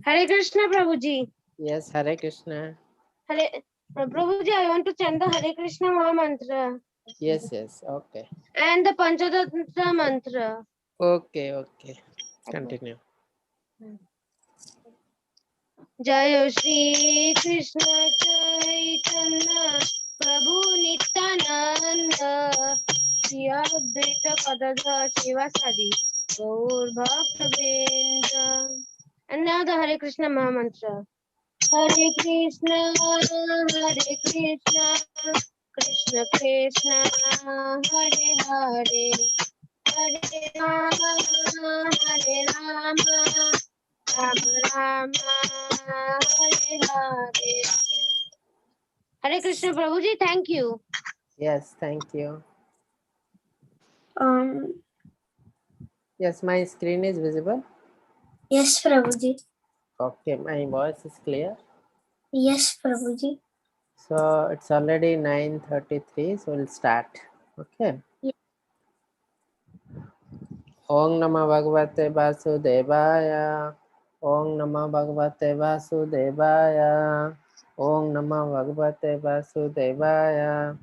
Hare Krishna, Prabhuji. Yes, Hare Krishna. Hare Prabhuji, I want to chant the Hare Krishna Maha Mantra Yes, yes. Okay. and the Panchatattva mantra. Okay, okay. Continue. Jai Shri Krishna Chaitanya Prabhu Nityananda Shri Advaita Gadadhar Shivasadi Gaur Bhakta Vrinda. And now the Hare Krishna Maha Mantra. Hare Krishna, Krishna Krishna, Hare Hare, Hare Rama, Hare Rama, Rama Rama, Hare Hare. Hare Krishna Prabhuji, thank you. Yes, thank you. Um, Yes, my screen is visible. yes, Prabhuji. Okay, my voice is clear. Yes, Prabhuji. So it's already 9:33, so we'll start. Okay. Yeah. Om Namah Bhagavate Vasudevaya. Om Namah Bhagavate Vasudevaya. Om Namah Bhagavate Vasudevaya.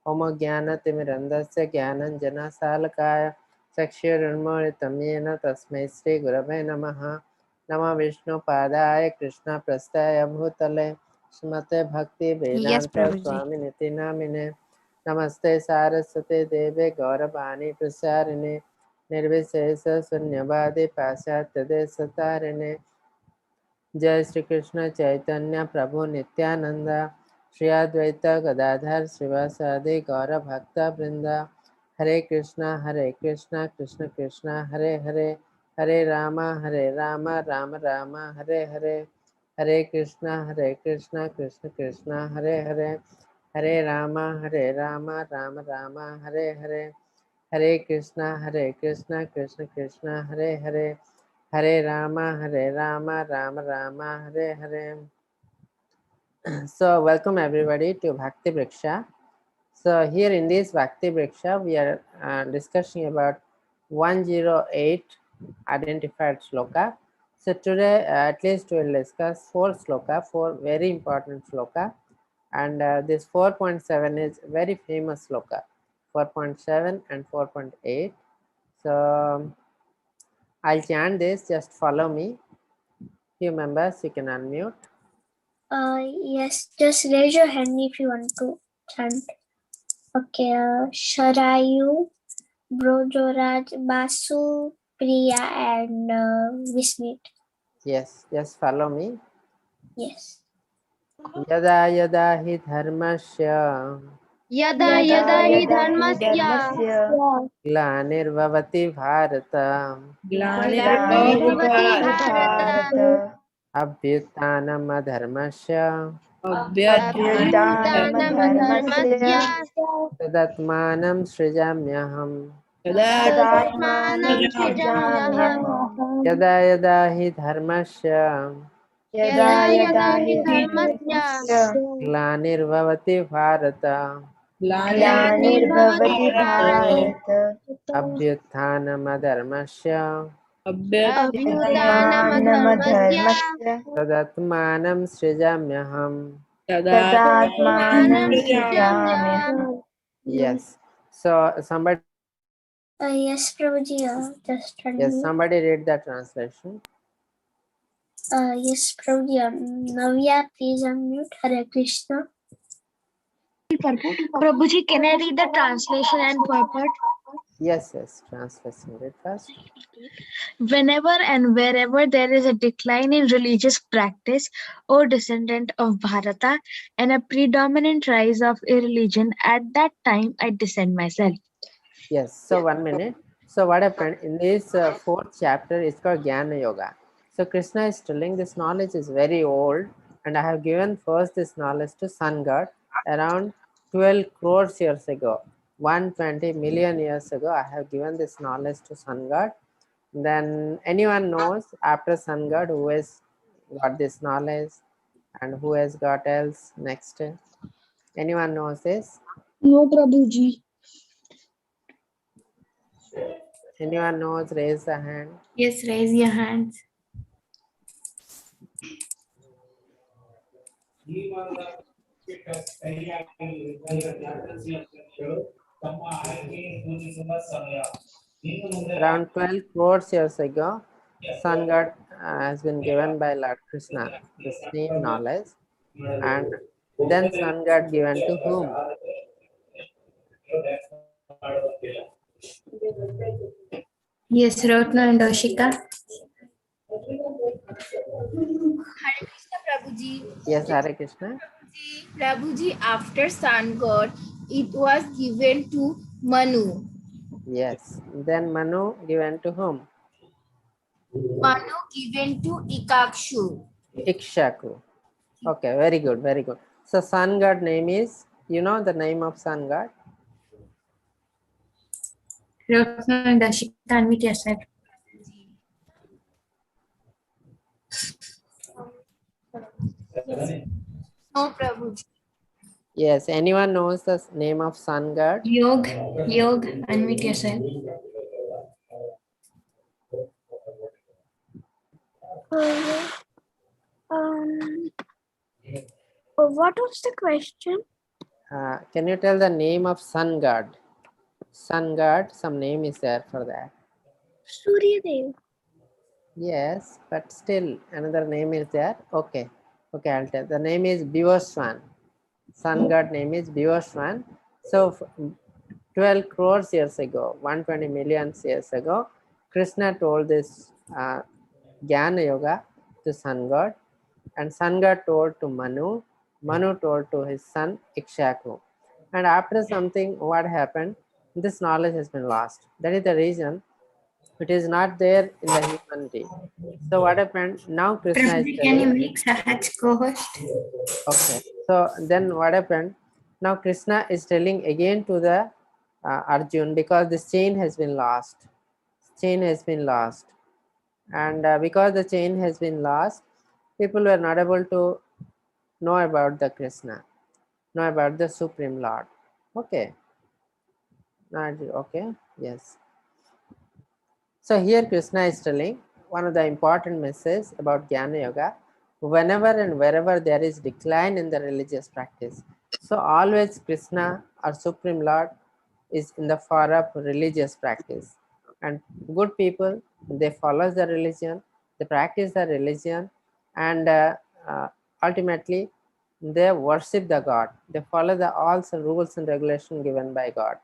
Om Jnanatimirandasya Jnananjana Salakaya Chakshurunmolitam Yena Tasmai Shri Gurave Namaha. Nama Vishnu Padaya Krishna Prastaya Bhutale Srimate Bhakti Yes, Vedanta Prabhuji. Swami Niti Namine Namaste Saraswate Deve Gauravani Prasarine Nirvisesa Sunyavadi Pasyatya Desatarine जय श्री कृष्ण चैतन्य प्रभु नित्यानंद श्री अद्वैत गदाधर श्रीवासादि गौर भक्त वृंद हरे Krishna Krishna Krishna Hare Hare Hare Ram Ram Ram Hare Hare Hare Krishna Krishna Krishna Hare Hare Hare Ram Ram Ram Hare Hare Hare Krishna Krishna Krishna Hare Hare Hare Rama, Rama Rama, Hare Hare. So, welcome everybody to Bhakti Vriksha. So, here in this Bhakti Vriksha, we are discussing about 108 identified sloka. So, today at least we will discuss 4 sloka, 4 very important sloka. And this 4.7 is very famous sloka, 4.7 and 4.8. So, I'll chant this, just follow me. Few members, you can unmute. Yes, just raise your hand if you want to chant. Okay, Sharayu, Brojoraj, Basu, Priya, and Visnit. Yes, just follow me. Yes. Yada yada hi dharmasya Yada yada hi Yada dharmasya glanirvavati bharata glanirvavati bharata abhyutanam adharmasya abhyutanam dharmasya tadatmanam srijamyaham. tadatmanam srijamyaham. Yada yada hi dharmasya Yada yada hi dharmasya glanirvavati bharata glanirvavati bharata abhyutanam adharmasya abhyutanam dharmasya tadatmanam srijamyaham. tadatmanam srijamyaham. Yes. So somebody Yes, Prabhuji, just turn me. somebody read the translation. Yes, Prabhuji, Navya, please unmute. Hare Krishna. Prabhuji, can I read the translation and purport? Yes, translation read first. Whenever and wherever there is a decline in religious practice or descendant of Bharata and a predominant rise of irreligion, at that time I descend myself. Yes. So 1 minute. So what happened in this fourth chapter is called Jnana Yoga. So Krishna is telling this knowledge is very old, and I have given first this knowledge to Sun God around 12 crores years ago. 120 million years ago, I have given this knowledge to Sun God. Then anyone knows after Sun God who has got this knowledge and who has got else next? Anyone knows this? No, Prabhuji. Anyone knows? Raise the hand. Yes, raise your hands. Around 12 crores years ago, sun god has been given by Lord Krishna the same knowledge, and then sun god given to whom? Yes, Rotna and Oshika. Hare Krishna Prabhuji. Yes, Hare Krishna. Prabhuji, after sun god, it was given to Manu. Yes. Then Manu given to whom? Manu given to Ikakshu. Ikshaku. Okay, very good, very good. So sun god name is, you know the name of sun god? Rotna and Oshika, unmute yourself. No, Prabhuji. Yes, anyone knows the name of sun god? Yog, unmute yourself. What was the question? Can you tell the name of sun god? Sun god, some name is there for that. Surya Dev. Yes, but still another name is there. Okay, okay, I'll tell. The name is Bivaswan. Sun god name is Bivaswan. So 12 crores years ago, 120 million years ago, Krishna told this Jnana Yoga to sun god, and sun god told to Manu. Manu told to his son Ikshaku. And after something, what happened? This knowledge has been lost. That is the reason it is not there in the humanity. So what happened? Now Krishna is Prabhuji, can telling. you make Sahaj co-host? Okay. So then what happened? Now Krishna is telling again to the Arjun, because this chain has been lost. Chain has been lost. And because the chain has been lost, people were not able to know about the Krishna, know about the Supreme Lord. Okay. Okay. Yes. So here Krishna is telling one of the important messages about Jnana Yoga. Whenever and wherever there is decline in the religious practice, so always Krishna or Supreme Lord is in the far of religious practice. And good people, they follow the religion, they practice the religion, and ultimately they worship the God. They follow all the rules and regulations given by God.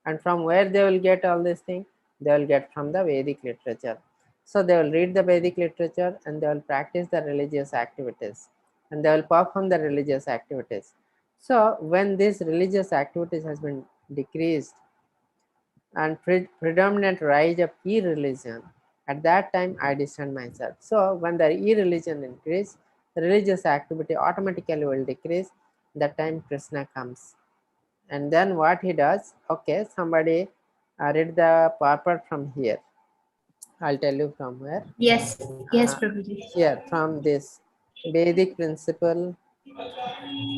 And from where they will get all these things? They will get from the Vedic literature. So they will read the Vedic literature and they will practice the religious activities and they will perform the religious activities. So when this religious activities has been decreased and predominant rise of e-religion, at that time I discern myself. So when the e-religion increase, the religious activity automatically will decrease. That time Krishna comes. And then what he does, okay, somebody read the purport from here. I'll tell you from where. Yes, Prabhuji. Here, from this Vedic principle.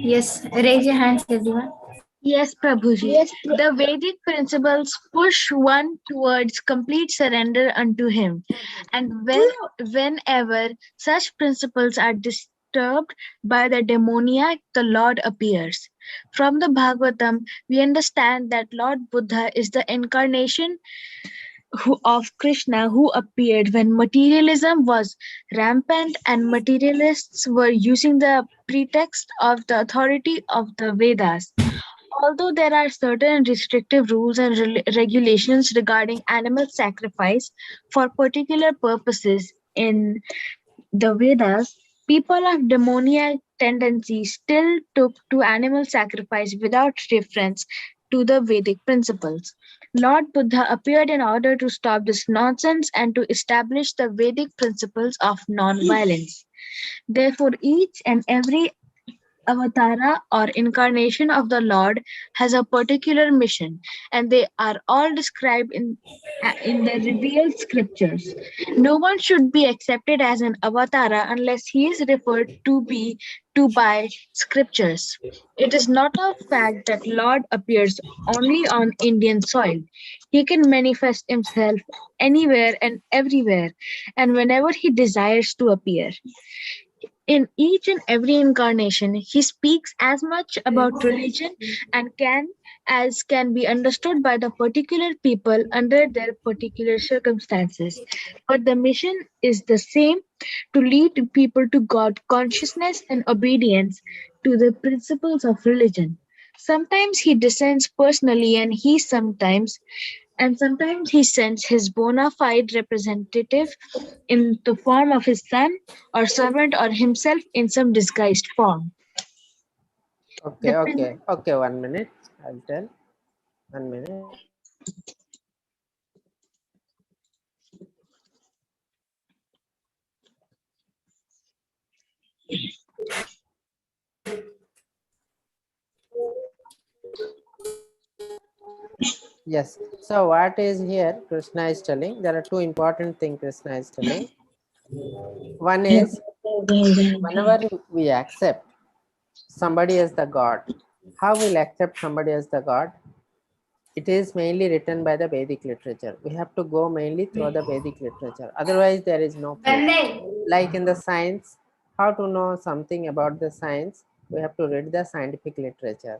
Yes, raise your hands, everyone. Yes, Prabhuji. The Vedic principles push one towards complete surrender unto him. And whenever such principles are disturbed by the demoniac, the Lord appears. From the Bhagavatam, we understand that Lord Buddha is the incarnation of Krishna who appeared when materialism was rampant and materialists were using the pretext of the authority of the Vedas. Although there are certain restrictive rules and regulations regarding animal sacrifice for particular purposes in the Vedas, people of demoniac tendencies still took to animal sacrifice without reference to the Vedic principles. Lord Buddha appeared in order to stop this nonsense and to establish the Vedic principles of non-violence. Therefore, each and every avatara or incarnation of the Lord has a particular mission, and they are all described in the revealed scriptures. No one should be accepted as an avatara unless he is referred to by scriptures. It is not a fact that Lord appears only on Indian soil. He can manifest himself anywhere and everywhere, and whenever he desires to appear. In each and every incarnation, he speaks as much about religion and can be understood by the particular people under their particular circumstances. But the mission is the same, to lead people to God consciousness and obedience to the principles of religion. Sometimes he descends personally and sometimes he sends his bona fide representative in the form of his son or servant or himself in some disguised form. Okay, The okay, okay. 1 minute. I'll tell. 1 minute. Yes. So what is here? Krishna is telling. There are two important things Krishna is telling. One is whenever we accept somebody as the God, how we'll accept somebody as the God? It is mainly written by the Vedic literature. We have to go mainly through the Vedic literature. Otherwise, there is no proof. Like in the science, how to know something about the science? We have to read the scientific literature.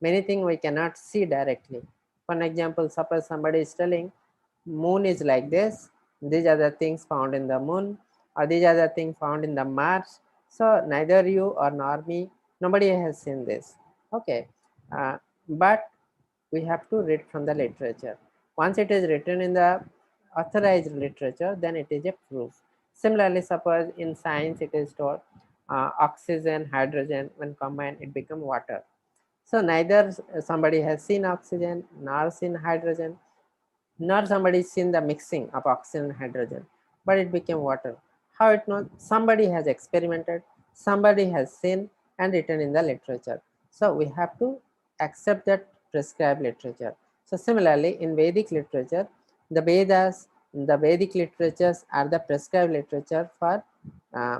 Many things we cannot see directly. For example, suppose somebody is telling moon is like this, these are the things found in the moon, or these are the things found in the Mars. So neither you or nor me, nobody has seen this. Okay, but we have to read from the literature. Once it is written in the authorized literature, then it is a proof. Similarly, suppose in science it is told oxygen, hydrogen, when combined it becomes water. So neither somebody has seen oxygen nor seen hydrogen, nor somebody seen the mixing of oxygen and hydrogen, but it became water. How it knows? Somebody has experimented, somebody has seen and written in the literature. So we have to accept that prescribed literature. So similarly, in Vedic literature, the Vedas, the Vedic literatures are the prescribed literature for uh,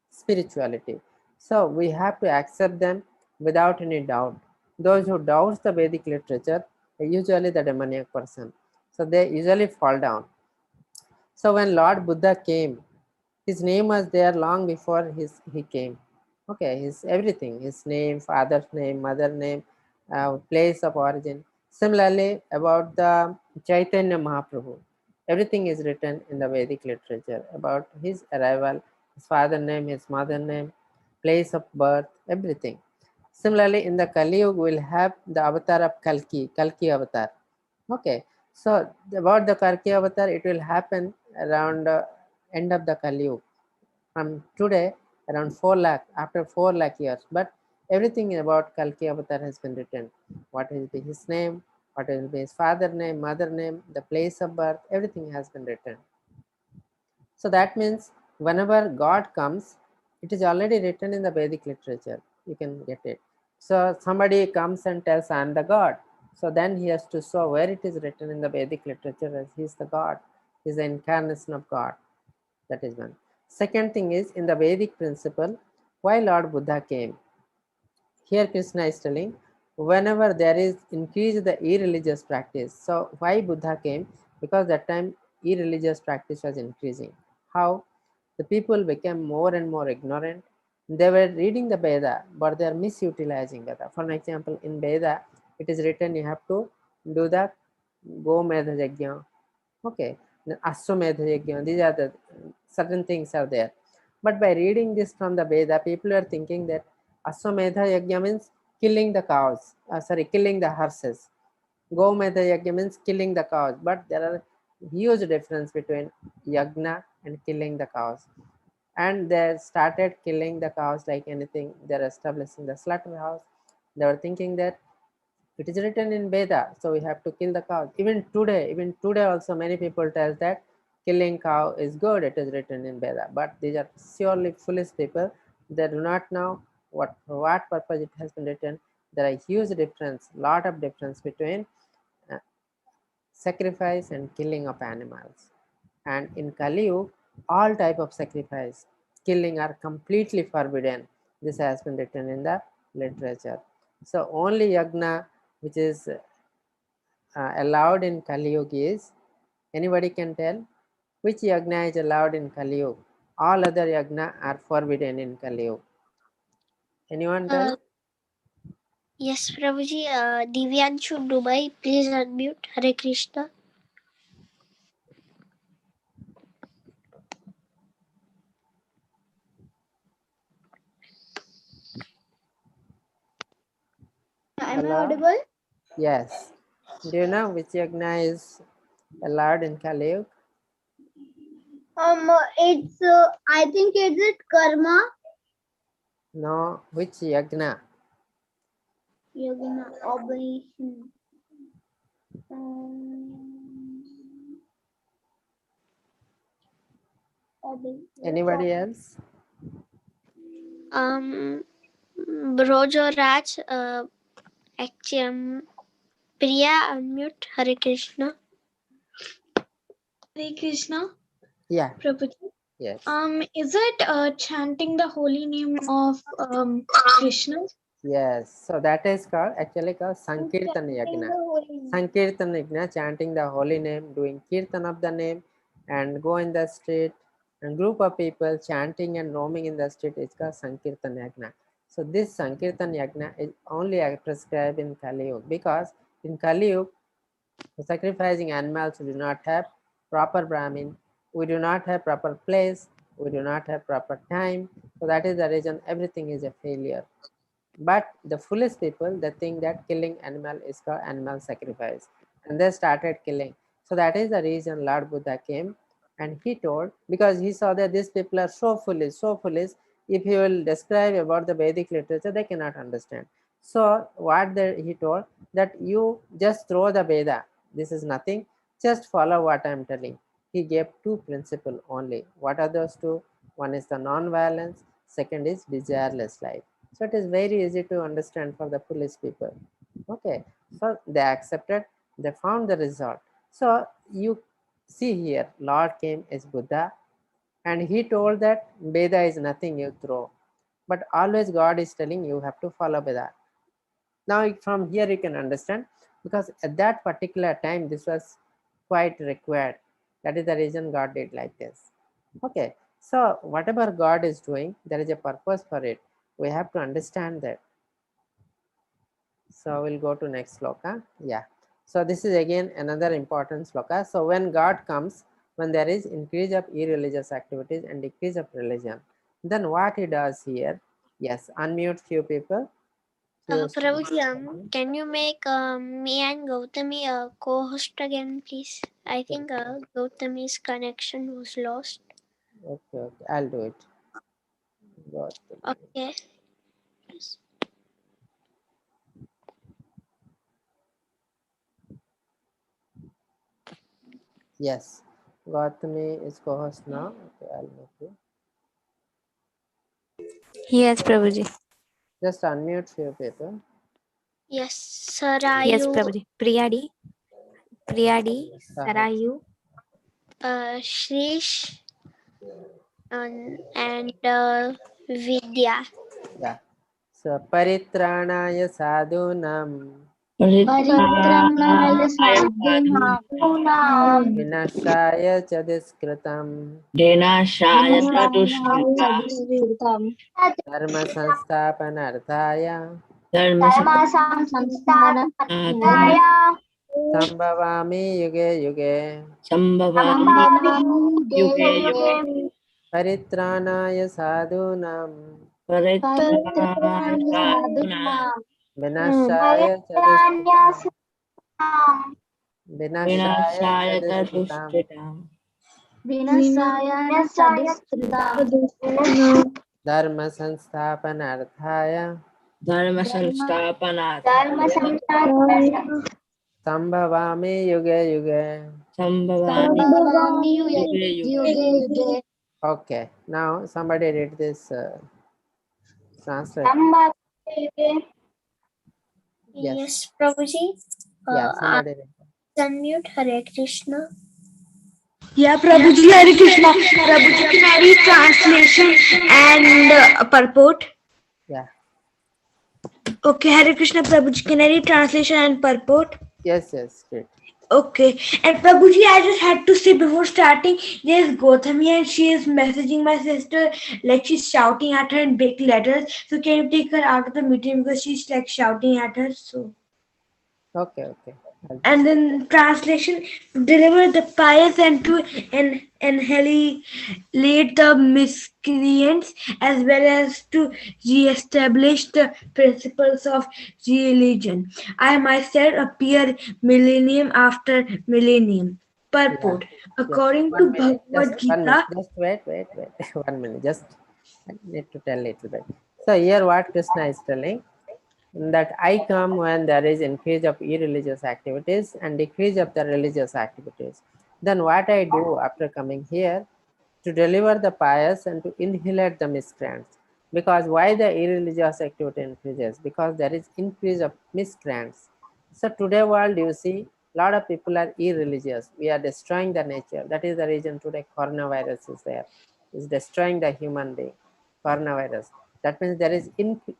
spirituality. So we have to accept them without any doubt. Those who doubt the Vedic literature are usually the demoniac person. So they usually fall down. So when Lord Buddha came, his name was there long before he came. Okay, his everything, his name, father's name, mother name, place of origin. Similarly, about the Chaitanya Mahaprabhu, everything is written in the Vedic literature about his arrival, his father name, his mother name, place of birth, everything. Similarly, in the Kali Yuga, we'll have the avatar of Kalki avatar. Okay, so about the Kalki avatar, it will happen around end of the Kali Yuga. From today, around 4 lakh, after 4 lakh years. But everything about Kalki avatar has been written. What will be his name, what will be his father name, mother name, the place of birth, everything has been written. So that means whenever God comes, it is already written in the Vedic literature. You can get it. So somebody comes and tells, I am the God. So then he has to show where it is written in the Vedic literature as he is the God. He is the incarnation of God. That is one. Second thing is, in the Vedic principle, why Lord Buddha came? Here Krishna is telling, whenever there is increase the irreligious practice. So why Buddha came? Because that time irreligious practice was increasing. How? The people became more and more ignorant. They were reading the Veda, but they are misutilizing Veda. For example, in Veda, it is written you have to do the Gomedha Yajna. Okay, then Ashwamedha Yajna. These are the certain things are there. But by reading this from the Veda, people are thinking that Ashwamedha Yajna means killing the cows. Killing the horses. Gomedha Yajna means killing the cows. But there are huge difference between yajna and killing the cows. And they started killing the cows like anything. They're establishing the slaughterhouse. They were thinking that it is written in Veda, so we have to kill the cow. Even today also many people tell that killing cow is good, it is written in Veda. But these are surely foolish people. They do not know for what purpose it has been written. There are huge difference, lot of difference between uh, sacrifice and killing of animals. And in Kali Yuga, all type of sacrifice, killing are completely forbidden. This has been written in the literature. So only yagna which is allowed in Kali Yuga is, anybody can tell which yagna is allowed in Kali Yuga? all other yagna are forbidden in Kali Yuga. Anyone tell? Yes, Prabhuji. Divyanshu Dubai, please unmute. Hare Krishna. Am I Hello? audible? Yes. Do you know which yagna is allowed in Kali Yuga? It's I think it's it karma. No, which yagna? Yagna operation. Anybody else? Brojo Raj, actually, Priya, unmute. Hare Krishna. Hare Krishna, Yeah. Prabhuji. Yes. Is it chanting the holy name of Krishna? Yes. So that is called actually called Sankirtan Yagna. Sankirtan Yagna, chanting the holy name, doing kirtan of the name, and go in the street, and group of people chanting and roaming in the street is called Sankirtan Yagna. So this Sankirtan Yagna is only prescribed in Kali Yuga, because in Kali Yuga, sacrificing animals do not have proper Brahmin, we do not have proper place, we do not have proper time. So that is the reason everything is a failure. But the foolish people, they think that killing animal is called animal sacrifice, and they started killing. So that is the reason Lord Buddha came, and he told, because he saw that these people are so foolish, so foolish. If he will describe about the Vedic literature, they cannot understand. So what he told, that you just throw the Veda. This is nothing. Just follow what I am telling. He gave two principles only. What are those two? One is the non-violence. Second is desireless life. So it is very easy to understand for the foolish people. Okay, so they accepted, they found the result. So you see here, Lord came as Buddha, and he told that Veda is nothing you throw. But always God is telling you have to follow Veda. Now from here you can understand, because at that particular time this was quite required. That is the reason God did like this. Okay, so whatever God is doing, there is a purpose for it. We have to understand that. So we'll go to next sloka. Yeah. So this is again another important sloka. So when God comes, when there is increase of irreligious activities and decrease of religion, then what he does here? Yes, unmute few people. Prabhuji, can you make me and Gautami a co-host again, please? I think Gautami's connection was lost. Okay, I'll do it. Okay. Yes, Gautami is co-host now. Okay, I'll make you. Yes, Prabhuji. Just unmute few people. Yes, Sarayu. Yes, Prabhuji. Priyadi, Sarayu. Shrish and Vidya. Yeah. So Paritranaya Sadhunam Paritranaaya sadhunam Vinashaya Chadiskritam Dinashaya Vinashaya Dharma Sansthapanarthaya Dharma Samasthanaya Sambhavami Yuge Yuge Sambhavami Yuge Paritranaya Sadhunam Paritranaya sadhunam Vinashaya Chadiskritam Vinashaya Vinashaya Chadiskritam Vinashaya sadhuskrita Dharma Sansthapanarthaya Dharma Sansthapanat Sambhavami Yuge Yuge. Sambhavami Yuge Yuge. Okay, now somebody read this translation. Yes, Prabhuji. Yeah, somebody read. Unmute. Hare Krishna. Yeah, Prabhuji, Hare Krishna. Prabhuji, can I read translation and purport? Yeah. Okay, Hare Krishna, Prabhuji, can I read translation and purport? Yes, great. Okay. And Prabhuji, I just had to say before starting, there's Gautami and she is messaging my sister like she's shouting at her in big letters. So can you take her out of the meeting because she's like shouting at her? So Okay, okay. I'll and just then translation, deliver the pious and to annihilate the miscreants as well as to re-establish the principles of religion. I myself appear millennium after millennium. yeah. Purport. Just According 1 to minute. Just Bhagavad 1 minute. Gita, Just wait, wait, wait. 1 minute. Just I need to tell little bit. So here what Krishna is telling, that I come when there is increase of irreligious activities and decrease of the religious activities. Then what I do after coming here, to deliver the pious and to annihilate the miscreants. Because why the irreligious activity increases? Because there is increase of miscreants. So today world you see lot of people are irreligious. We are destroying the nature. That is the reason today coronavirus is there. Is destroying the human being. Coronavirus. That means there is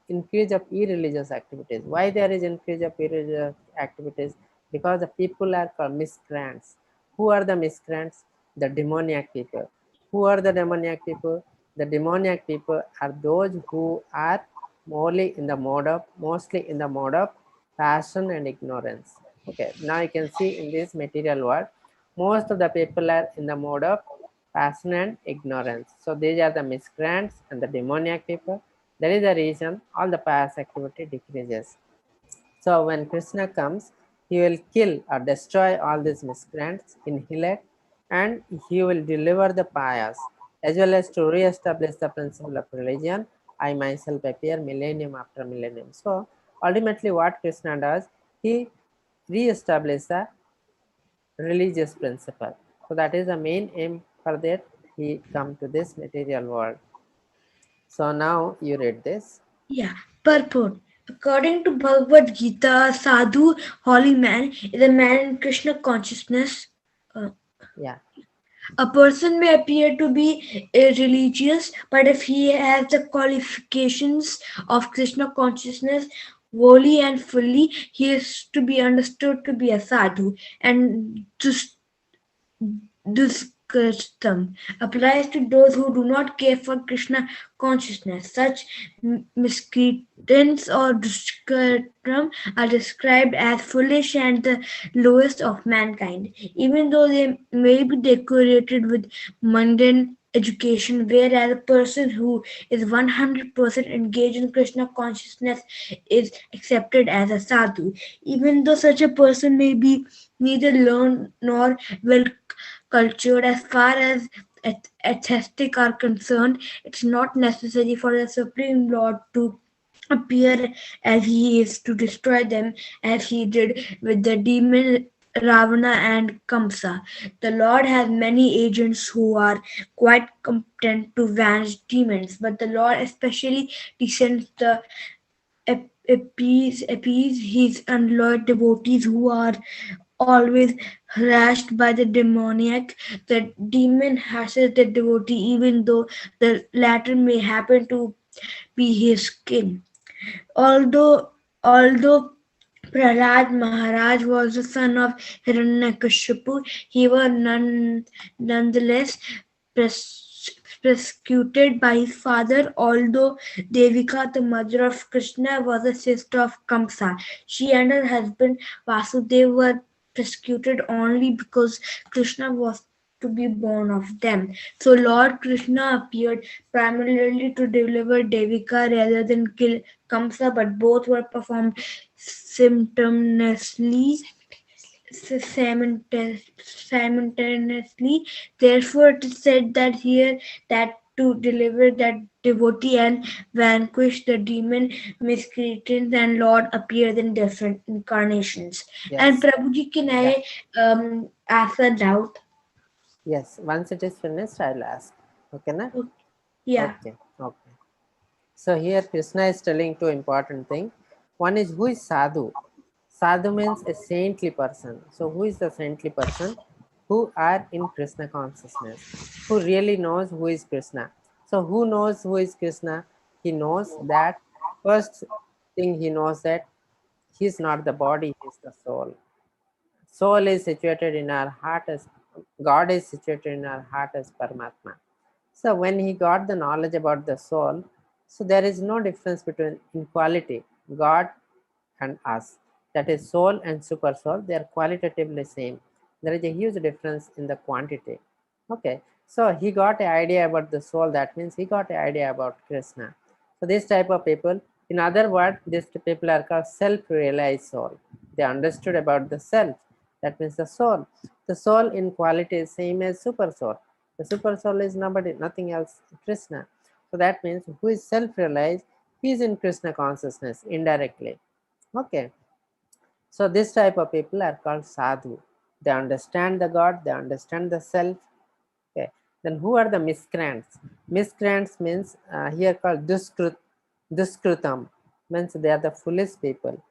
increase of irreligious activities. Why there is increase of irreligious activities? Because the people are called miscreants. Who are the miscreants? The demoniac people. Who are the demoniac people? The demoniac people are those who are mostly in the mode of passion and ignorance. Okay, now you can see in this material world, most of the people are in the mode of passion and ignorance. So these are the miscreants and the demoniac people. That is the reason all the pious activity decreases. So when Krishna comes, he will kill or destroy all these miscreants, annihilate, and he will deliver the pious, as well as to re-establish the principle of religion. I myself appear millennium after millennium. So ultimately what Krishna does, he re-establishes the religious principle. So that is the main aim for that he come to this material world. So now you read this. yeah, purport. According to Bhagavad Gita, sadhu, holy man, is a man in Krishna consciousness. Yeah. A person may appear to be religious, but if he has the qualifications of Krishna consciousness wholly and fully, he is to be understood to be a sadhu. And this custom applies to those who do not care for Krishna consciousness. Such miscreants or duskritam are described as foolish and the lowest of mankind, even though they may be decorated with mundane education, whereas a person who is 100% engaged in Krishna consciousness is accepted as a sadhu, even though such a person may be neither learned nor well cultured. As far as aesthetic are concerned, it's not necessary for the Supreme Lord to appear as he is to destroy them, as he did with the demon Ravana and Kamsa. The Lord has many agents who are quite competent to vanish demons, but the Lord especially descends the appease his unloyal devotees who are always harassed by the demoniac. The demon harasses the devotee even though the latter may happen to be his kin. Although Prahlad Maharaj was the son of Hiranyakashipu, he was nonetheless persecuted by his father, although Devika, the mother of Krishna, was a sister of Kamsa. She and her husband Vasudeva were persecuted only because Krishna was to be born of them. So Lord Krishna appeared primarily to deliver Devika rather than kill Kamsa, but both were performed simultaneously. Simultaneously. Therefore, it is said that here that to deliver that devotee and vanquish the demon miscreants and Lord appears in different incarnations. And Yes. Prabhuji, can Yeah. I ask a doubt? Yes. Once it is finished, I'll ask. Okay, na? Yeah. Okay. Okay. So here Krishna is telling two important things. One is who is sadhu. Sadhu means a saintly person. So who is the saintly person? Who are in Krishna consciousness, who really knows who is Krishna. So who knows who is Krishna? He knows that first thing he knows that he is not the body, he is the soul. soul is situated in our heart as God is situated in our heart as Paramatma. So when he got the knowledge about the soul, so there is no difference between in quality God and us. That is soul and super soul. They are qualitatively same. There is a huge difference in the quantity. Okay, so he got an idea about the soul. That means he got an idea about Krishna. So this type of people, in other words, these people are called self-realized soul. They understood about the self. That means the soul. The soul in quality is same as super soul. The super soul is nobody, nothing else, Krishna. So that means who is self-realized, he is in Krishna consciousness indirectly. Okay, so this type of people are called sadhu. They understand the God, they understand the self. Okay, then who are the miscreants? Miscreants means here called duskrutam, means they are the foolish people.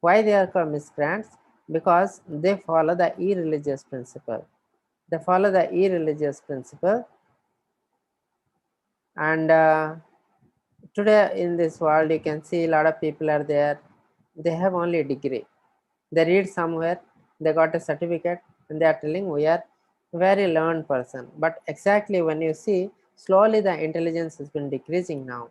Why they are called miscreants? Because they follow the irreligious principle. They follow the irreligious principle, and today in this world you can see a lot of people are there. They have only a degree. They read somewhere, they got a certificate, and they are telling we are very learned person. But exactly when you see, slowly the intelligence has been decreasing now.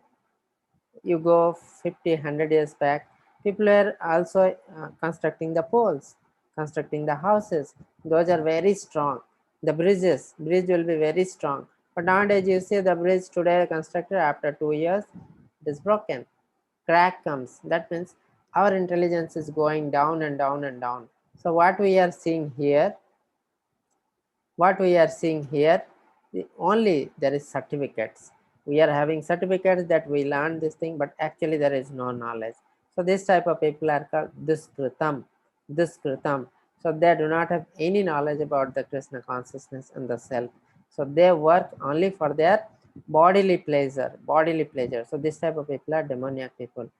You go 50, 100 years back, people are also constructing the poles, constructing the houses. Those are very strong. The bridge will be very strong. But nowadays you see the bridge today constructed, after 2 years, it is broken. Crack comes. That means our intelligence is going down and down and down. So what we are seeing here, only there is certificates. We are having certificates that we learn this thing, but actually there is no knowledge. So this type of people are called duskritam. So they do not have any knowledge about the Krishna consciousness and the self. So they work only for their bodily pleasure. So this type of people are demoniac people,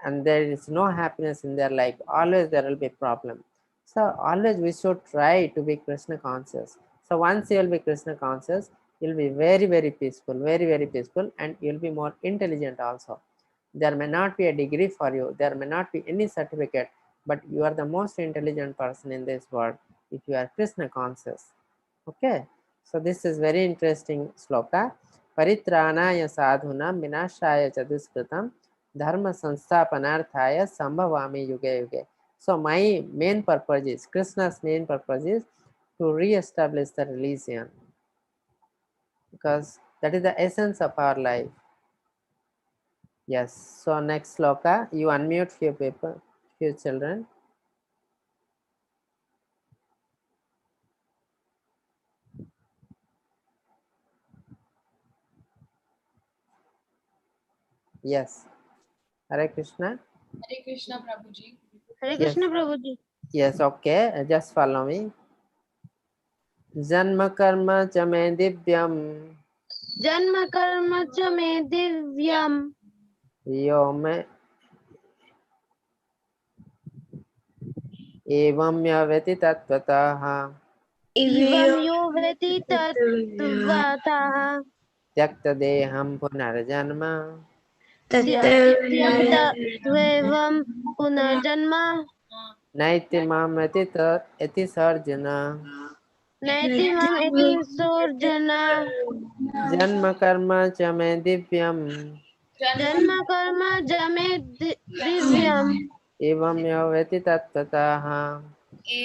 and there is no happiness in their life. Always there will be problem. So always we should try to be Krishna conscious. So once you will be Krishna conscious, you'll be very, very peaceful, very, very peaceful, and you'll be more intelligent also. There may not be a degree for you, there may not be any certificate, but you are the most intelligent person in this world if you are Krishna conscious. Okay, so this is very interesting sloka. Paritranaya sadhunam vinashaya chaduskritam dharma sansthapanarthaya sambhavami yuge yuge. So my main purpose is, Krishna's main purpose is to re-establish the religion, because that is the essence of our life. Yes, so next sloka, you unmute few people, few children. Yes, Hare Krishna. Hare Krishna, Prabhuji. Hare Yes. Krishna Prabhuji. Yes, okay, just follow me. Janma karma cha me divyam Janma karma cha me divyam. yo me evam yaveti tattvataha Ivam yo veti tattvataha. tyakta deham punarjanma Tyakta dvevam punarjanma. naiti mamati eti sarjana. Naiti mam eti surjana. Janma karma cha me divyam Janma karma jame divyam. evam yaveti tattvataha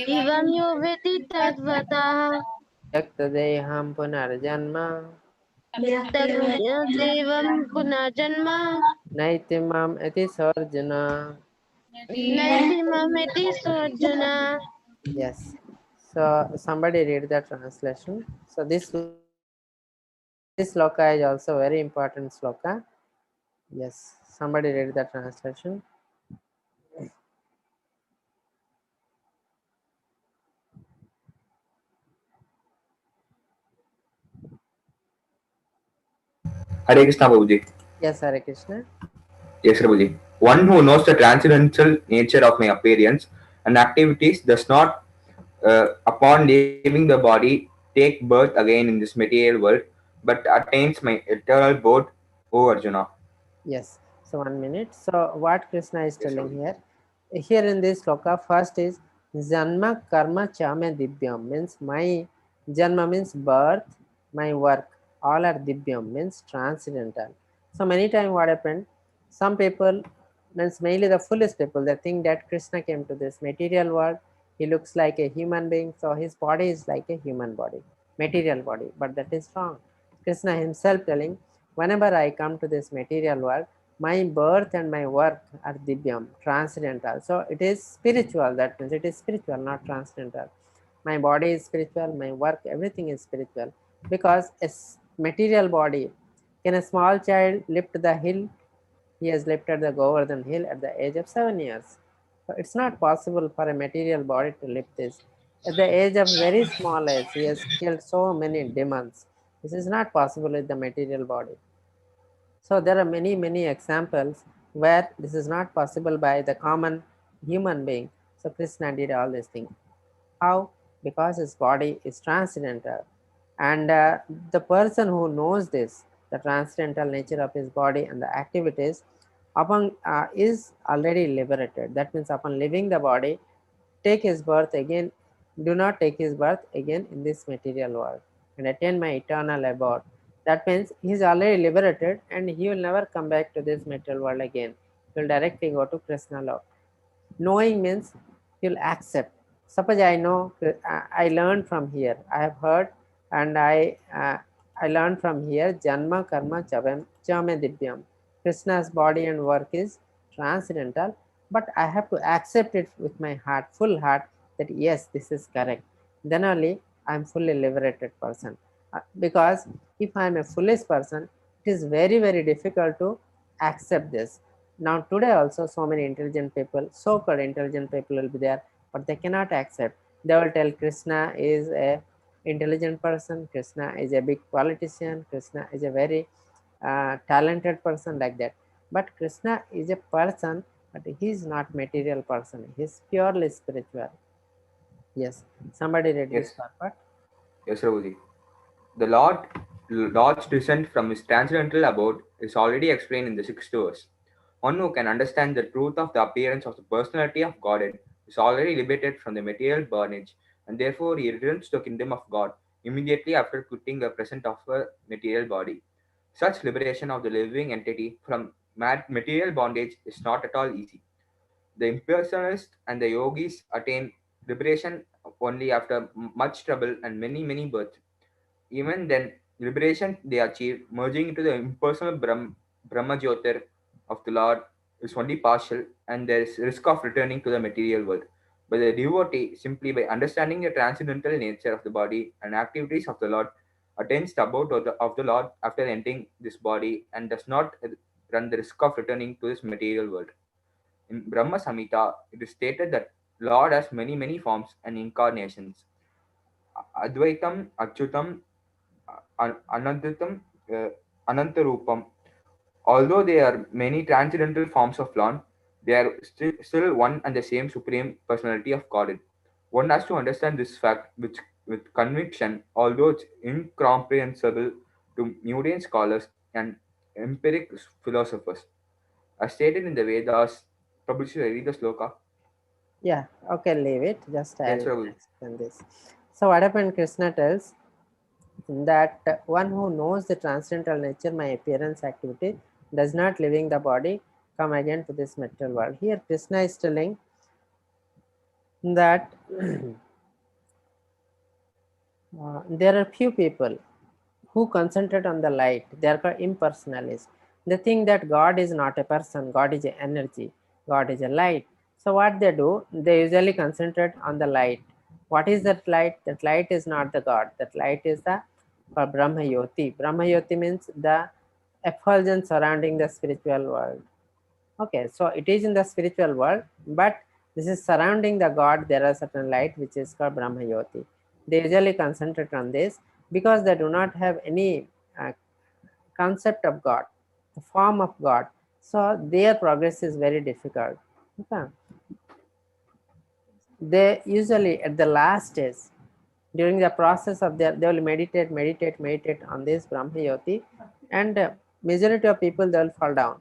Ivam yo veti tattvataha. tyakta deham punarjanma Devam punarjanma. naiti mam eti sarjana. Naiti mam eti surjana. Yes. So somebody read the translation. So this sloka is also very important sloka. Yes. Somebody read the translation. Hare Krishna, Prabhuji. Yes, Hare Krishna. Yes, Prabhuji. One who knows the transcendental nature of my appearance and activities does not, upon leaving the body, take birth again in this material world, but attains my eternal abode, O Arjuna. Yes. So 1 minute. So what Krishna is Yes, telling Prabhuji. here? Here in this sloka, first is Janma karma chame divyam means my janma means birth, my work, all are divyam means transcendental. So many times what happened, some people means mainly the foolish people, they think that Krishna came to this material world, he looks like a human being, so his body is like a human body, material body, but that is wrong. Krishna himself telling, whenever I come to this material world, my birth and my work are divyam, transcendental. So it is spiritual, that means it is spiritual, not transcendental. My body is spiritual, my work, everything is spiritual. Because a material body, can a small child lift the hill? He has lifted the Govardhan hill at the age of 7 years. So it's not possible for a material body to lift this. At the age of very small age, he has killed so many demons. This is not possible with the material body. So there are many examples where this is not possible by the common human being. So Krishna did all these things. How? Because his body is transcendental. And the person who knows this, the transcendental nature of his body and the activities, upon is already liberated. That means upon leaving the body, take his birth again, do not take his birth again in this material world and attain my eternal abode. That means he is already liberated and he will never come back to this material world again. He will directly go to Krishna love. Knowing means you'll accept. Suppose I know, I learned from here, I have heard, and I learned from here, Janma Karma Chame Divyam. Krishna's body and work is transcendental, but I have to accept it with my heart, full heart, that yes, this is correct. Then only I am fully liberated person. Because if I am a foolish person, it is very difficult to accept this. Now today also so many intelligent people, so-called intelligent people will be there, but they cannot accept. They will tell Krishna is a intelligent person, Krishna is a big politician, Krishna is a very talented person, like that. But Krishna is a person, but he is not material person. He is purely spiritual. Yes. Somebody read this Yes. part. Yes, Prabhuji. The Lord's descent from his transcendental abode is already explained in the sixth verse. One who can understand the truth of the appearance of the personality of Godhead is already liberated from the material bondage, and therefore he returns to the kingdom of God immediately after quitting the present of a material body. Such liberation of the living entity from material bondage is not at all easy. The impersonalists and the yogis attain liberation only after much trouble and many births. Even then, liberation they achieve, merging into the impersonal Brahma Jyotir of the Lord, is only partial, and there is risk of returning to the material world. But the devotee, simply by understanding the transcendental nature of the body and activities of the Lord, attains the abode of the Lord after entering this body and does not run the risk of returning to this material world. In Brahma Samhita, it is stated that Lord has many forms and incarnations. Advaitam, Achyutam, Anantatam, Anantarupam. Although there are many transcendental forms of Lord, they are still one and the same supreme personality of Godhead. One has to understand this fact with conviction, although it's incomprehensible to mundane scholars and empiric philosophers. As stated in the Vedas, Prabhu, should I read the sloka? Yeah, okay, leave it. Just Yes, I'll Prabhu. explain this. So what happened, Krishna tells that one who knows the transcendental nature, my appearance activity, does not leaving the body come again to this material world. Here Krishna is telling that there are few people who concentrate on the light. They are called impersonalists. They think that God is not a person, God is an energy, God is a light. So what they do, they usually concentrate on the light. What is that light? That light is not the God. That light is the called Brahma Yoti. Brahma Yoti means the effulgence surrounding the spiritual world. Okay, so it is in the spiritual world, but this is surrounding the God. There are certain light which is called Brahma Yoti. They usually concentrate on this because they do not have any concept of God, the form of God. So their progress is very difficult. Okay. They usually at the last stage, during the process of their, they will meditate on this Brahma Yoti, and majority of people, they will fall down.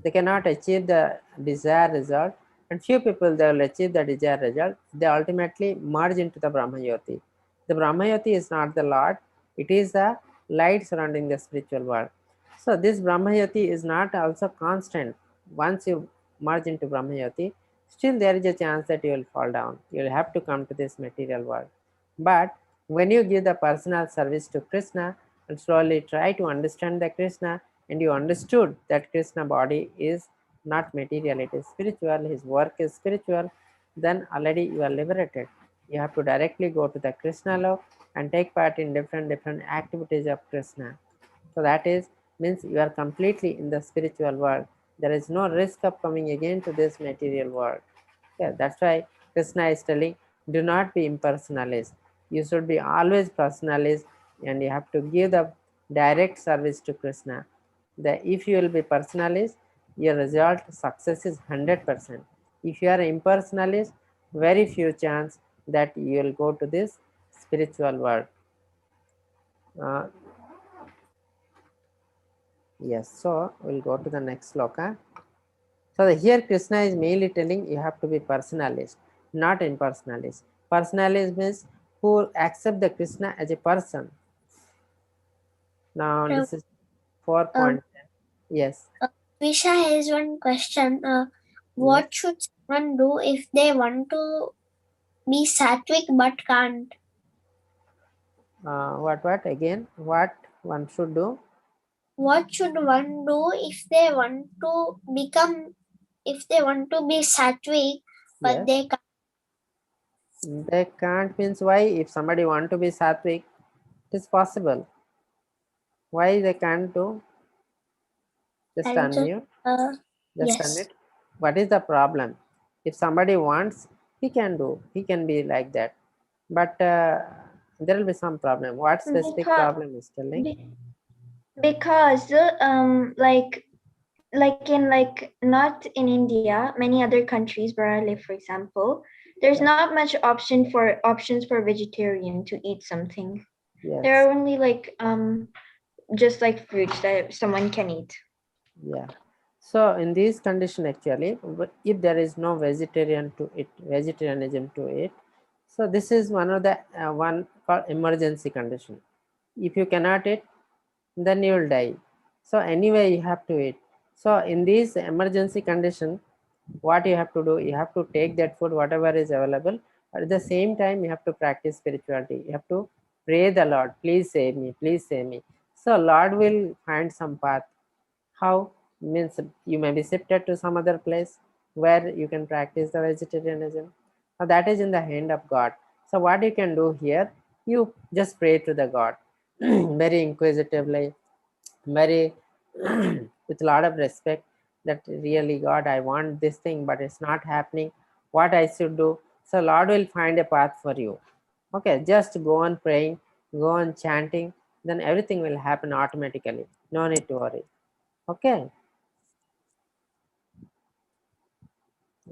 They cannot achieve the desired result, and few people they will achieve the desired result. They ultimately merge into the Brahmayoti. The Brahmayoti is not the Lord, it is the light surrounding the spiritual world. So this Brahmayoti is not also constant. Once you merge into Brahmayoti, still there is a chance that you will fall down. You will have to come to this material world. But when you give the personal service to Krishna and slowly try to understand the Krishna, and you understood that Krishna body is not material, it is spiritual, his work is spiritual, then already you are liberated. You have to directly go to the Krishna love and take part in different activities of Krishna. So that is means you are completely in the spiritual world. There is no risk of coming again to this material world. Yeah, that's why Krishna is telling, do not be impersonalist. You should be always personalist, and you have to give the direct service to Krishna. If you will be personalist, your result success is 100%. If you are impersonalist, very few chance that you will go to this spiritual world. Uh, yes, so we'll go to the next sloka. So here Krishna is mainly telling you have to be personalist, not impersonalist. Personalist means who accept the Krishna as a person. Now this is 4.10. Yes. Visha has one question. What should someone do if they want to be sattvic but can't? What again? What one should do? What should one do if they want to become, if they want to be sattvic but Yes. they can't? They can't means why? If somebody want to be sattvic, it is possible. Why they can't do? Just unmute. Just Yes. unmute. What is the problem? If somebody wants, he can do. He can be like that. But there will be some problem. What specific problem is telling? Because like not in India, many other countries where I live, for example, there's not much options for vegetarian to eat something. Yes. There are only like just like fruits that someone can eat. Yeah. So in this condition, actually, if there is no vegetarianism to it, so this is one of the one called emergency condition. If you cannot eat, then you will die. So anyway, you have to eat. So in this emergency condition, what you have to do, you have to take that food whatever is available. At the same time, you have to practice spirituality. You have to pray the Lord, please save me, please save me. So Lord will find some path. How? Means you may be shifted to some other place where you can practice the vegetarianism. Now that is in the hand of God. So what you can do here, you just pray to the God very inquisitively, very with a lot of respect, that really God, I want this thing but it's not happening, what I should do. So Lord will find a path for you. Okay, just go on praying, go on chanting, then everything will happen automatically. No need to worry. Okay.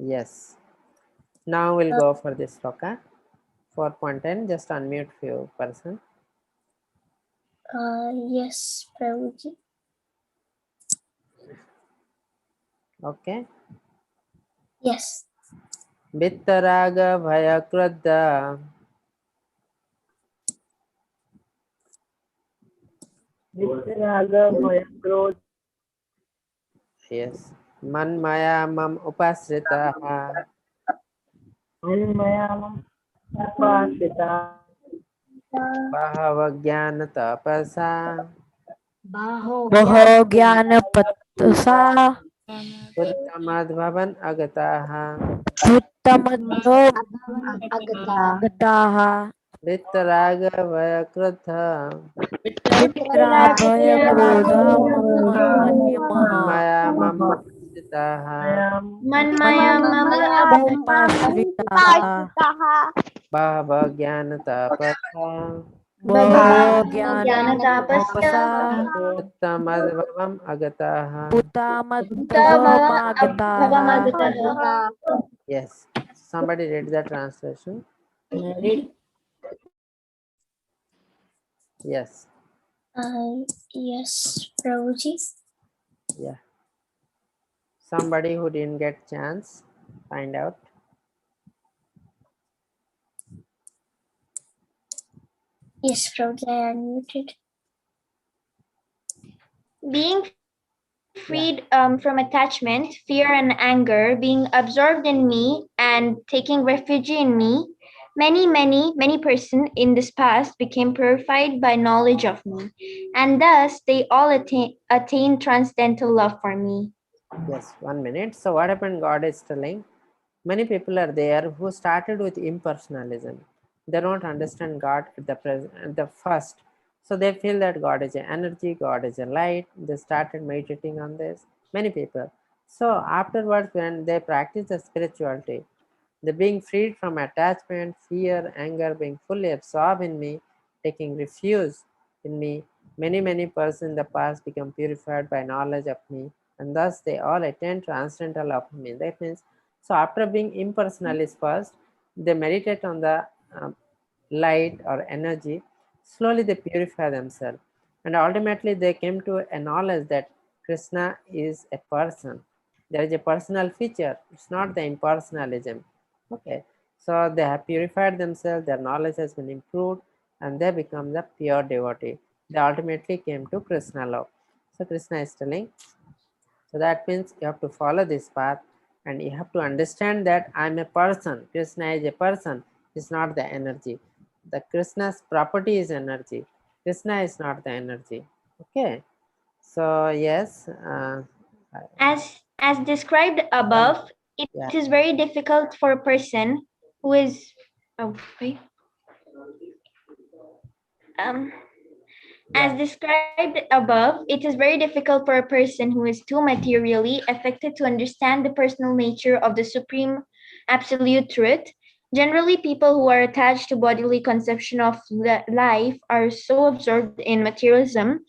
Yes. Now we'll go for this sloka. 4.10. Just unmute few person. Yes, Prabhuji. Okay. Yes. Vittaraga bhaya krodha. Vittaraga bhaya krodha. Yes. Man maya mam upasritaha. Manmayam upasita. Bahava jnana tapasa. Baho Baho jnana patasa. Uttamadbhavan agataha. Uttamadho Agata. gataha. Vittaraga bhaya krodha. Vittara bhaya krodha manyamaha. Maya mam upasritaha. Manmaya Upasvitaha. Bahava jnana tapasa. Bhava jnana Jnanatapasya tapasa. Uttamadbhavam agataha. Uttamadbhamagataha. Bhavamagataha. Yes. Somebody read the translation. Yes. Yes, Prabhuji. Yeah. Somebody who didn't get chance. find out. Yes, Prabhuji, I unmuted. Being freed from attachment, fear, and anger, being absorbed in me and taking refuge in me, many person in this past became purified by knowledge of me, and thus they all attain transcendental love for me. Yes, 1 minute. So what happened? God is telling many people are there who started with impersonalism. They don't understand God at the first. So they feel that God is an energy, God is a light. They started meditating on this. Many people. So afterwards, when they practice the spirituality, the being freed from attachment, fear, anger, being fully absorbed in me, taking refuge in me, many persons in the past become purified by knowledge of me, and thus they all attain transcendental of me. That means, so after being impersonalist first, they meditate on the light or energy, slowly they purify themselves. And ultimately they came to a knowledge that Krishna is a person. There is a personal feature. It's not the impersonalism. Okay. So they have purified themselves, their knowledge has been improved, and they become the pure devotee. They ultimately came to Krishna love. So Krishna is telling, so that means you have to follow this path and you have to understand that I'm a person. Krishna is a person, it's not the energy. The Krishna's property is energy. Krishna is not the energy. Okay. So yes. As described above, it Yeah. is very difficult for a person who is As described above, it is very difficult for a person who is too materially affected to understand the personal nature of the supreme absolute truth. Generally, people who are attached to bodily conception of life are so absorbed in materialism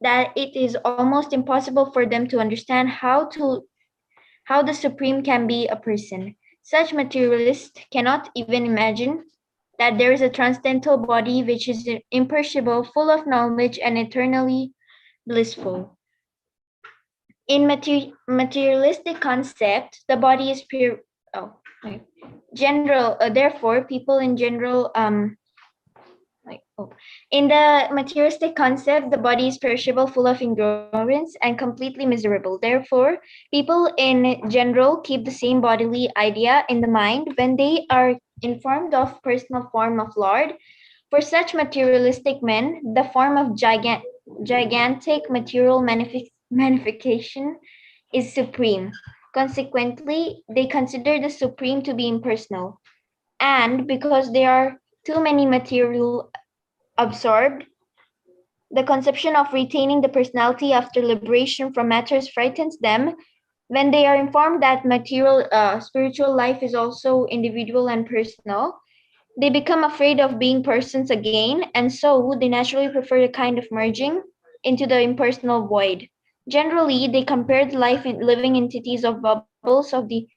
that it is almost impossible for them to understand how the supreme can be a person. Such materialists cannot even imagine that there is a transcendental body which is imperishable, full of knowledge, and eternally blissful. In materialistic concept, the body is pure. Oh, right. General. Therefore, people in general in the materialistic concept, the body is perishable, full of ignorance, and completely miserable. Therefore, people in general keep the same bodily idea in the mind when they are informed of personal form of Lord. For such materialistic men, the form of gigantic material manifestation is supreme. Consequently, they consider the supreme to be impersonal. And because there are too many material absorbed, the conception of retaining the personality after liberation from matters frightens them. When they are informed that material spiritual life is also individual and personal, they become afraid of being persons again, and so they naturally prefer a kind of merging into the impersonal void. Generally, they compare the living entities of bubbles of the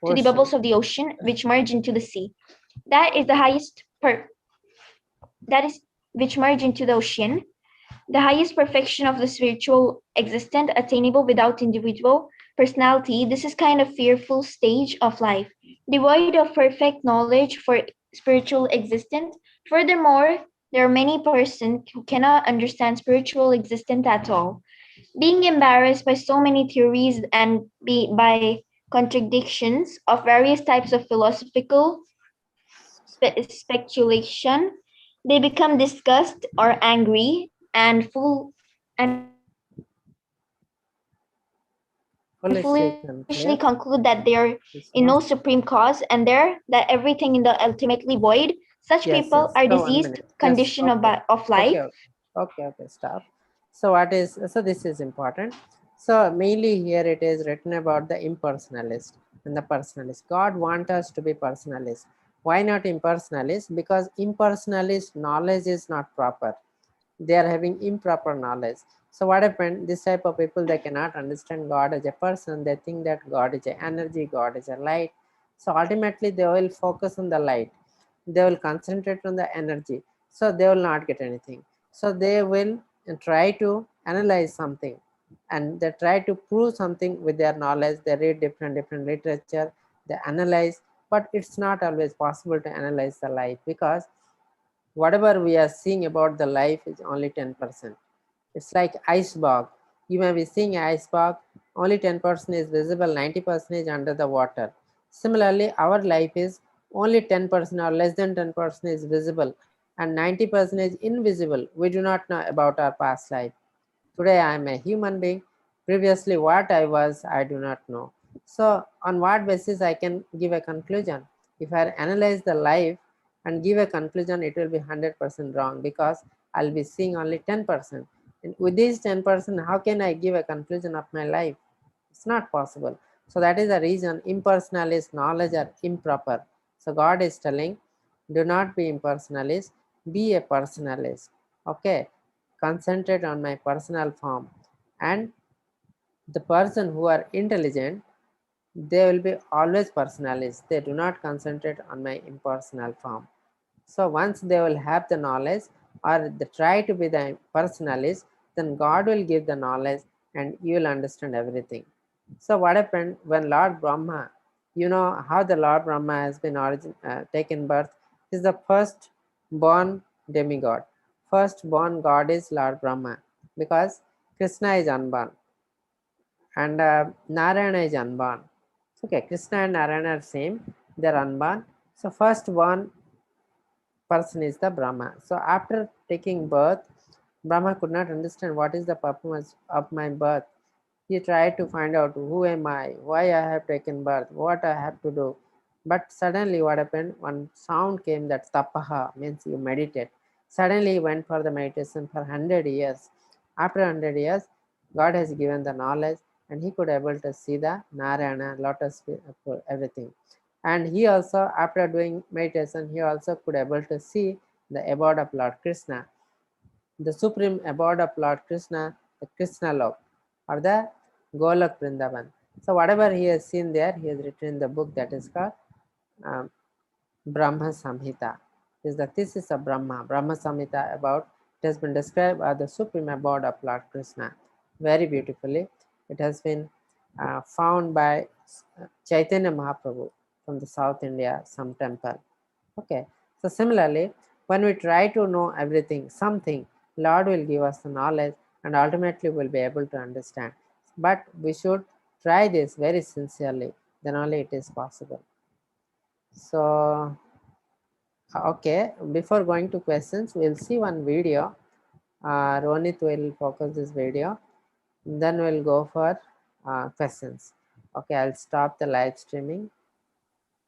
to the bubbles of the ocean, which merge into the sea. That is the highest that is which merge into the ocean, the highest perfection of the spiritual existence attainable without individual personality. This is kind of fearful stage of life, devoid of perfect knowledge for spiritual existence. Furthermore, there are many persons who cannot understand spiritual existence at all, being embarrassed by so many theories and by contradictions of various types of philosophical speculation. They become disgusted or angry and foolishly conclude that they are in no supreme cause and that everything in the ultimately void. Such people are So 1 diseased minute. condition of life. Okay, stop. So what is, so this is important. So mainly here it is written about the impersonalist and the personalist. God wants us to be personalist. Why not impersonalist? Because impersonalist knowledge is not proper. They are having improper knowledge. So what happened? This type of people, they cannot understand God as a person. They think that God is an energy, God is a light. So ultimately they will focus on the light, they will concentrate on the energy, so they will not get anything. So they will try to analyze something, and they try to prove something with their knowledge. They read different literature, they analyze, but it's not always possible to analyze the life, because whatever we are seeing about the life is only 10%. It's like iceberg. You may be seeing iceberg, only 10% is visible, 90% is under the water. Similarly, our life is only 10% or less than 10% is visible, and 90% is invisible. We do not know about our past life. Today I am a human being. Previously what I was, I do not know. So on what basis I can give a conclusion? If I analyze the life and give a conclusion, it will be 100% wrong, because I'll be seeing only 10%. And with this 10%, how can I give a conclusion of my life? It's not possible. So that is the reason impersonalist knowledge are improper. So God is telling, do not be impersonalist, be a personalist. Okay, concentrate on my personal form. And the person who are intelligent, they will be always personalists. They do not concentrate on my impersonal form. So once they will have the knowledge, or they try to be the personalist, then God will give the knowledge and you will understand everything. So what happened when Lord Brahma, you know how the Lord Brahma has been taken birth? He is the first born demigod. First born god is Lord Brahma, because Krishna is unborn and Narayana is unborn. Okay, Krishna and Narayana are same, they are unborn. So first born person is the Brahma. So after taking birth, Brahma could not understand what is the purpose of my birth. He tried to find out who am I, why I have taken birth, what I have to do. But suddenly what happened, one sound came, that tapaha means you meditate. Suddenly he went for the meditation for 100 years. After 100 years, God has given the knowledge and he could able to see the Narayana, lotus, everything. And he also, after doing meditation, he also could able to see the abode of Lord Krishna, the supreme abode of Lord Krishna, the Krishna Lok, or the Golok Vrindavan. So whatever he has seen there, he has written in the book that is called um, Brahma Samhita. This is the thesis of Brahma Samhita, about, it has been described as the supreme abode of Lord Krishna very beautifully. It has been found by Chaitanya Mahaprabhu from the South India, some temple. Okay, so similarly, when we try to know everything, something, Lord will give us the knowledge and ultimately we'll be able to understand. But we should try this very sincerely, then only it is possible. So, okay, before going to questions, we'll see one video. Ronit will focus this video. Then we'll go for questions. Okay, I'll stop the live streaming.